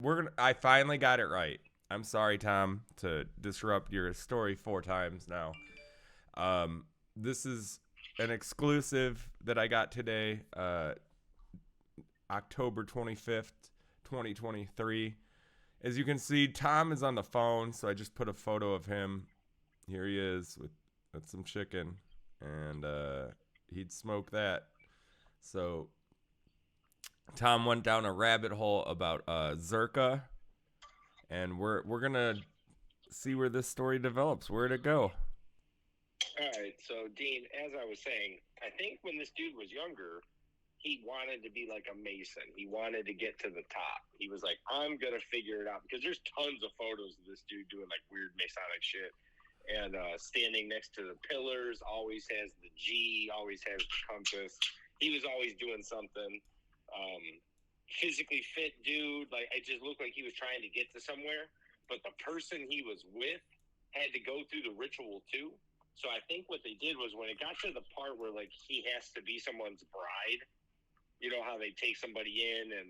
I finally got it right. I'm sorry, Tom, to disrupt your story 4 times now. This is an exclusive that I got today, October 25th, 2023. As you can see, Tom is on the phone, so I just put a photo of him. Here he is with some chicken, and he'd smoke that. So Tom went down a rabbit hole about Zherka, and we're gonna see where this story develops. Where'd it go? All right, so Dean, as I was saying, I think when this dude was younger, he wanted to be like a Mason. He wanted to get to the top. He was like, I'm gonna figure it out because there's tons of photos of this dude doing like weird Masonic shit and standing next to the pillars. Always has the G. Always has the compass. He was always doing something. Physically fit dude. Like it just looked like he was trying to get to somewhere. But the person he was with had to go through the ritual too. So I think what they did was when it got to the part where like he has to be someone's bride, you know how they take somebody in and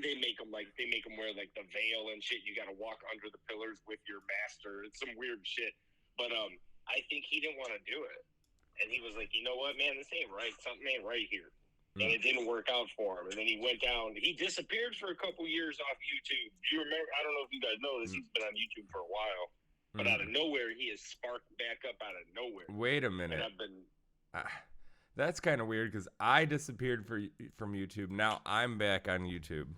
they make them wear like the veil and shit. You got to walk under the pillars with your master. It's some weird shit. But I think he didn't want to do it, and he was like, you know what, man, this ain't right. Something ain't right here. And it didn't work out for him. And then he went down. He disappeared for a couple years off YouTube. Do you remember? I don't know if you guys know this. He's been on YouTube for a while. But out of nowhere, he has sparked back up out of nowhere. Wait a minute. And I've been. That's kind of weird because I disappeared from YouTube. Now I'm back on YouTube.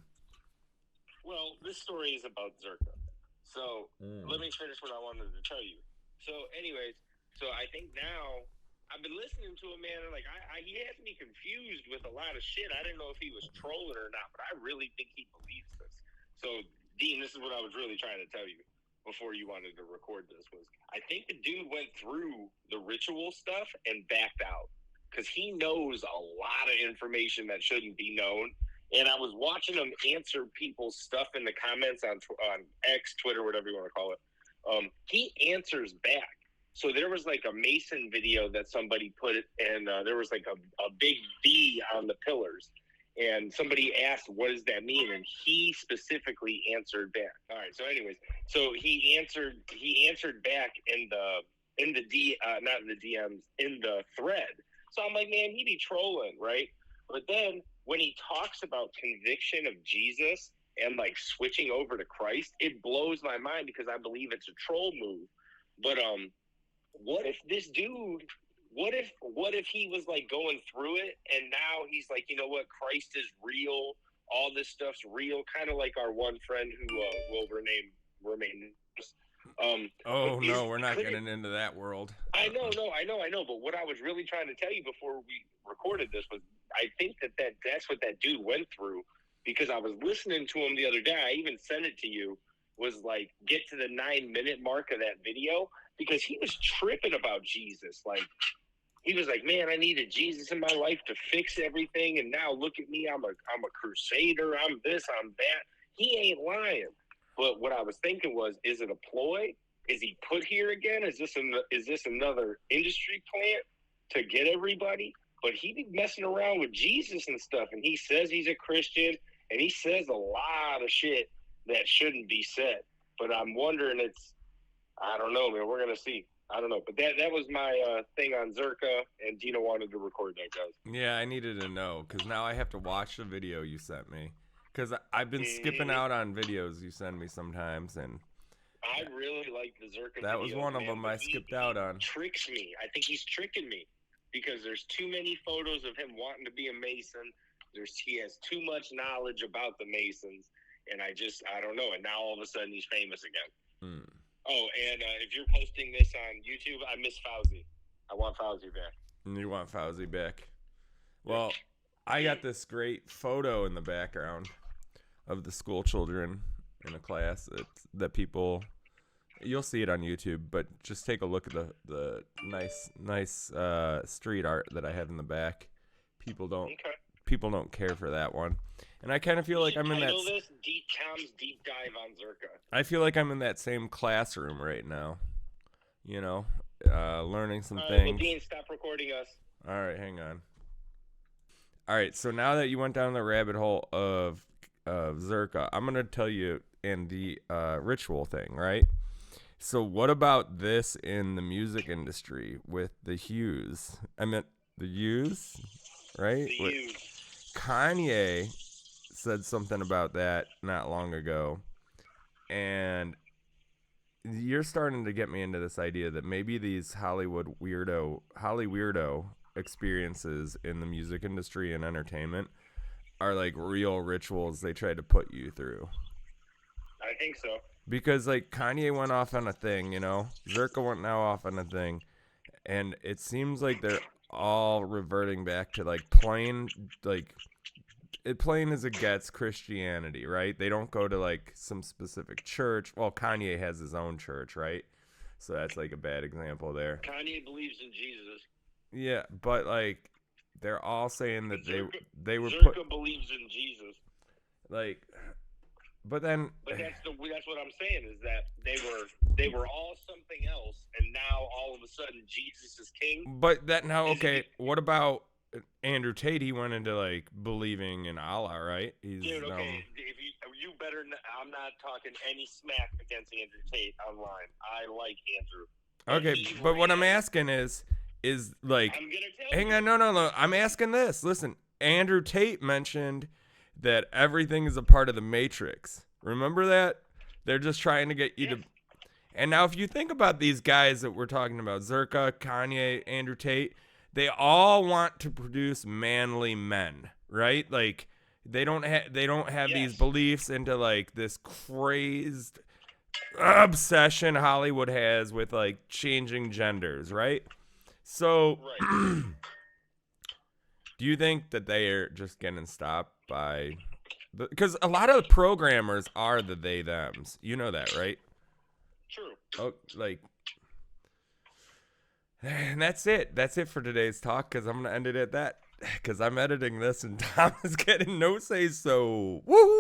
Well, this story is about Zherka. So let me finish what I wanted to tell you. So, anyways, I think now I've been listening to him, man, and like he has me confused with a lot of shit. I didn't know if he was trolling or not, but I really think he believes this. So, Dean, this is what I was really trying to tell you before you wanted to record this was I think the dude went through the ritual stuff and backed out because he knows a lot of information that shouldn't be known. And I was watching him answer people's stuff in the comments on X, Twitter, whatever you want to call it. He answers back. So there was like a Mason video that somebody put it, and there was like a big V on the pillars. And somebody asked, what does that mean? And he specifically answered back. All right. So anyways, so he answered back in the DMs, in the thread. So I'm like, man, he be trolling, right? But then when he talks about conviction of Jesus and like switching over to Christ, it blows my mind because I believe it's a troll move. But what if this dude, what if he was like going through it and now he's like, you know what, Christ is real, all this stuff's real, kind of like our one friend who will remain. No, we're not getting into that world. I know. But what I was really trying to tell you before we recorded this was, I think that's what that dude went through because I was listening to him the other day. I even sent it to you. Was like get to the 9-minute mark of that video because he was tripping about Jesus. Like he was like, man, I needed Jesus in my life to fix everything, and now look at me. I'm a crusader. I'm this. I'm that. He ain't lying. But what I was thinking was, is it a ploy? Is he put here again? Is this another industry plant to get everybody? But he be messing around with Jesus and stuff, and he says he's a Christian, and he says a lot of shit that shouldn't be said. But I'm wondering, I don't know, man. We're gonna see. I don't know. But that was my thing on Zherka, and Dino wanted to record that, guys. Yeah, I needed to know because now I have to watch the video you sent me because I've been skipping out on videos you send me sometimes, and I really like the Zherka. That was one of them I skipped out on. Tricks me. I think he's tricking me because there's too many photos of him wanting to be a Mason. He has too much knowledge about the Masons, and I don't know. And now all of a sudden he's famous again. Oh, and if you're posting this on YouTube, I miss Fauzi. I want Fauzi back. You want Fauzi back? Well, I got this great photo in the background of the school children in a class that people, you'll see it on YouTube, but just take a look at the nice street art that I have in the back. People don't care for that one, and I kind of feel like I'm in that. This Tom's deep dive on Zherka. I feel like I'm in that same classroom right now, learning some things. Well, Dean, stop recording us. All right, hang on. All right, so now that you went down the rabbit hole of of Zherka, I'm gonna tell you in the ritual thing, right? So what about this in the music industry with the Hughes? I meant the Hughes, right? The With- Hughes. Kanye said something about that not long ago, and you're starting to get me into this idea that maybe these Holly weirdo experiences in the music industry and entertainment are like real rituals they try to put you through. I think so. Because like Kanye went off on a thing, Zherka went now off on a thing, and it seems like they're all reverting back to like plain as it gets Christianity, right? They don't go to like some specific church. Well, Kanye has his own church, right? So that's like a bad example there. Kanye believes in Jesus. Yeah, but like they're all saying that they were Zherka believes in Jesus. Like, but then. But that's what I'm saying is that they were all something else, and now all of a sudden Jesus is king. But that now, okay. What about Andrew Tate? He went into like believing in Allah, right? Dude, okay. If you better, I'm not talking any smack against Andrew Tate online. I like Andrew. Okay, but what I'm asking is like, I'm gonna tell hang you. on, no. I'm asking this. Listen, Andrew Tate mentioned that everything is a part of the Matrix. Remember that? They're just trying to get you to. And now, if you think about these guys that we're talking about, Zherka, Kanye, Andrew Tate, they all want to produce manly men, right? Like they don't have these beliefs into like this crazed obsession Hollywood has with like changing genders, right? So, do you think that they are just getting stopped by? Because a lot of the programmers are the they thems. You know that, right? True. Oh, like. And that's it. That's it for today's talk, because I'm going to end it at that. Because I'm editing this and Tom is getting no say so. Woo!